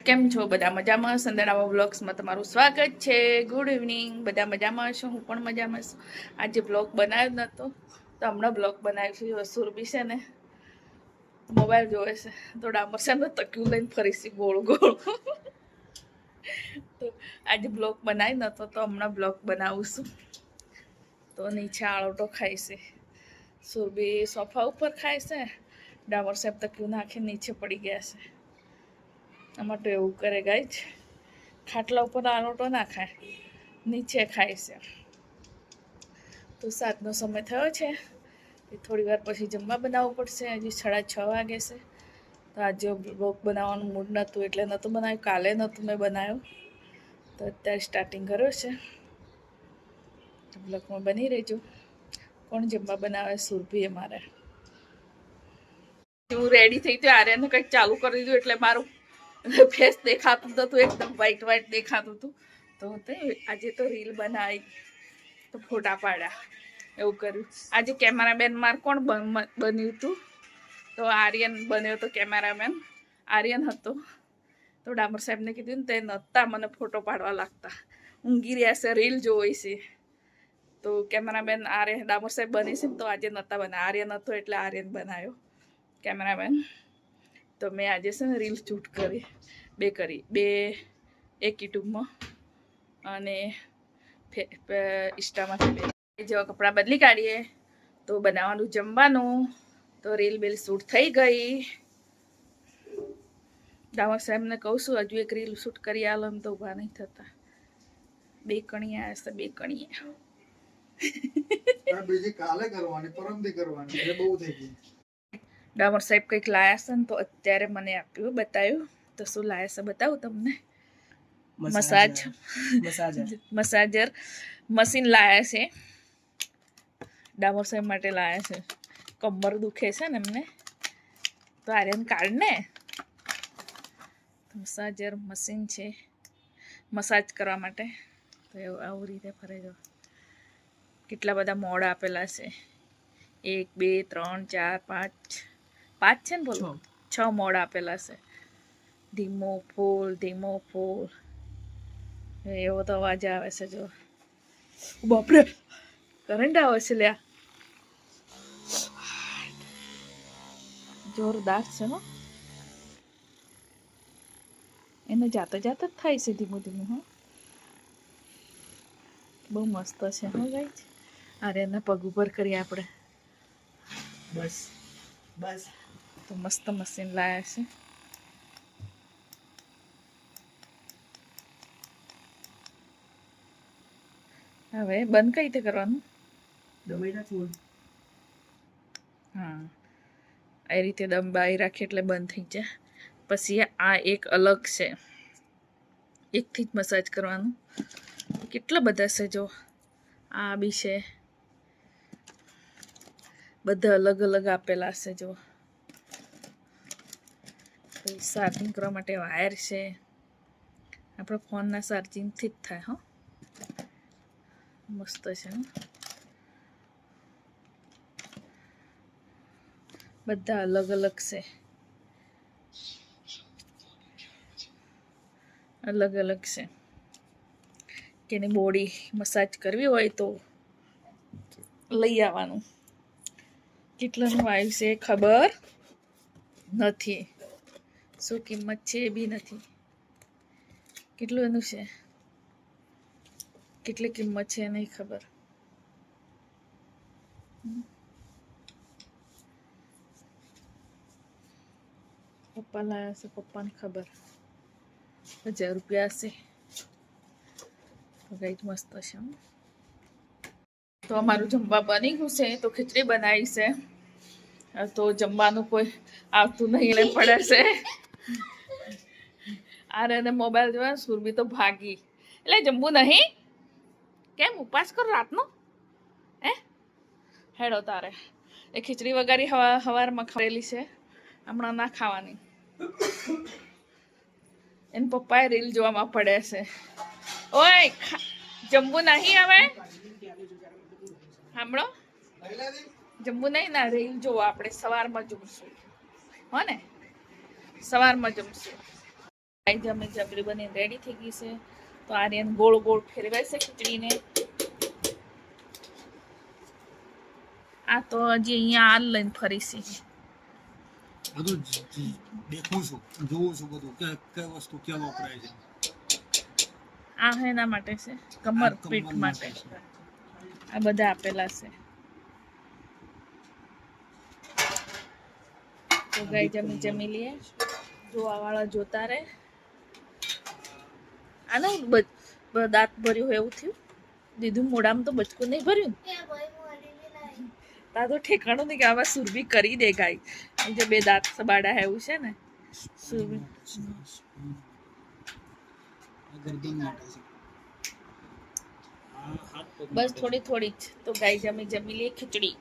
કેમ છો બધા મજામાં? સંદડાવા બ્લોગ્સમાં તમારું સ્વાગત છે. Good evening. બધા મજામાં હશો? હું પણ મજામાં છું. આજે બ્લોગ બનાવ્યો નહોતો તો હમણાં બ્લોગ બનાવ્યું છે. સુરભી છે ને મોબાઈલ જોવે છે તો ડામરસાનો તકિયું લઈને ફરીથી ગોળ ગોળ તો આજે બ્લોગ બનાવી નહોતો તો હમણાં બ્લોગ બનાવું છું. તો નીચે આળોટો ખાય છે. સુરભી સોફા ઉપર ખાય છે. ડામર સાહેબ તકિયું નાખીને નીચે પડી ગયા છે. આમાં તો એવું કરે ગાય છે, ખાટલા ઉપર આરોટો ના ખાય, નીચે ખાય છે. તો 7નો સમય થયો છે. થોડી વાર પછી જમવા બનાવવું પડશે. હજી 6:30 વાગે છે. તો આજે બ્લોગ બનાવવાનું મૂડ નહોતું એટલે નહોતું બનાવ્યું. કાલે નહોતું મેં બનાવ્યું તો અત્યારે સ્ટાર્ટિંગ કર્યો છે. તો બ્લોગમાં બની રહેજો. કોણ જમવા બનાવે? સુરભી અમારે. હું રેડી થઈ તો આર્યને કંઈક ચાલુ કરી દીધું એટલે મારું ફેસ દેખાતું હતું, એકદમ વ્હાઈટ વ્હાઈટ દેખાતું હતું. તો આજે તો રીલ બનાવી તો ફોટા પાડ્યા એવું કર્યું. આજે કેમેરામેન માર કોણ બન્યું હતું? તો આર્યન બન્યો હતો કેમેરામેન. આર્યન હતો તો ડામર સાહેબને કીધું ને તે નહોતા મને ફોટો પાડવા લાગતા, ઊંઘી રહ્યા છે, રીલ જોઈ છે. તો કેમેરામેન આર્યન ડામર સાહેબ બની છે ને તો આજે નહોતા બનાવ્યા. આર્યન હતો એટલે આર્યન બનાવ્યો કેમેરામેન. તો મેં આજે છે ને રીલ શૂટ કરી, બે એક યુટ્યુબમાં અને ઇન્સ્ટામાંથી 2 જેવા કપડાં બદલી કાઢીએ તો બનાવવાનું જમવાનું. તો રીલ બિલ શૂટ થઈ ગઈ. ડામર સાહેબને કહું છું હજુ એક રીલ શૂટ કરી આલો ને તો ઊભા નહીં થતા. 2 કણી આવ્યા છે, 2 કણી બીજી કાલે કરવાની, પરમથી કરવાની, એટલે બહુ થઈ ગઈ. ડામર સાહેબ કંઈક લાયા છે ને તો અત્યારે મને આપ્યું, બતાવ્યું. તો શું લાયા છે બતાવું તમને. મસાજર મશીન લાયા છે. ડામર સાહેબ માટે લાયા છે. કમર દુખે છે ને એમને તો આર્યન કાઢ ને. મસાજર મશીન છે મસાજ કરવા માટે. તો એવું આવું રીતે ફરે જો. કેટલા બધા મોડ આપેલા છે. 1 2 3 4 5 છે ને બોલો 6 મોડ આપેલા છે. ધીમો ફૂલ, ધીમો ફૂલ, એવો તો અવાજ આવે છે. જો બાપરે કરંટ આવે છે લ્યા, જોરદાર છે હો. એને જાતે જાતે જ થાય છે ધીમું ધીમું. હા બહુ મસ્ત છે હો ગાઈ. અરે એના પગ ઉપર કરીએ આપણે. બસ બસ. તો મસ્ત મશીન લાયા છે. હવે બંધ કઈ રીતે કરવાનું? હા એ રીતે દબાઈ રાખીએ એટલે બંધ થઈ જાય. પછી આ એક અલગ છે, એકથી જ મસાજ કરવાનું. કેટલા બધા છે જો. આ બી છે, બધા અલગ અલગ આપેલા છે જો. ચાર્જિંગ કરવા માટે વાયર છે. આપણા ફોનના ચાર્જિંગથી જ થાય. હો મસ્ત છે. બધા અલગ અલગ છે, અલગ અલગ છે. કે એની બોડી મસાજ કરવી હોય તો લઈ આવવાનું. કેટલાનું આવ્યું છે ખબર નથી, શું કિંમત છે એ બી નથી. કેટલું એનું છે, કેટલી કિંમત છે નહીં ખબર. પપ્પા લાયા છે, પપ્પાને ખબર. 1000 રૂપિયા હશે. તો કઈ મસ્ત છે. તો અમારું જમવા બની ગયું છે. તો ખીચડી બનાવી છે. તો જમવાનું કોઈ આવતું નહીં એટલે પડે છે. આરે એને મોબાઈલ જોવા. સુરભી તો ભાગી. એટલે જમવું નહીં કેમ? ઉપવાસ કરો રાતનો? હેડો તારે. એ ખીચડી વગારી સવારમાં ખારેલી છે, હમણાં ના ખાવાની. એને પપ્પાએ રીલ જોવામાં પડે છે. ઓય જમવું નહીં હવે? સાંભળો, જમવું નહીં ના, રીલ જોવો. આપણે સવારમાં જમશું હો ને, સવારમાં જમશું. જમી જબરી બની રેડી થઈ ગઈ છે. તો આર્યન ગોળ ગોળ ફેરવાય છે ખીચડીને. આ તો હજી અહીંયા હાલ લઈને ફરી છે. બધું દેખું છું, જોઉં છું બધું કે કઈ વસ્તુ ક્યાં વપરાય છે. આ એના માટે છે, કમર પીઠ માટે. આ બધા આપેલા છે. તો ગાય જમી લઈએ. જોવા વાળા જોતા રહે. આ ને દાંત ભર્યું હોય એવું થયું. દીધું મોઢામાં તો બચકું નહીં ભર્યું. તા તો ઠેકાણું નહીં કે આમાં સુરભી કરી દે ગાય. જે બે દાંત સબાડા હે એવું છે ને સુરભી. બસ થોડી થોડી જ. તો ગાય જમી લઈએ ખીચડી.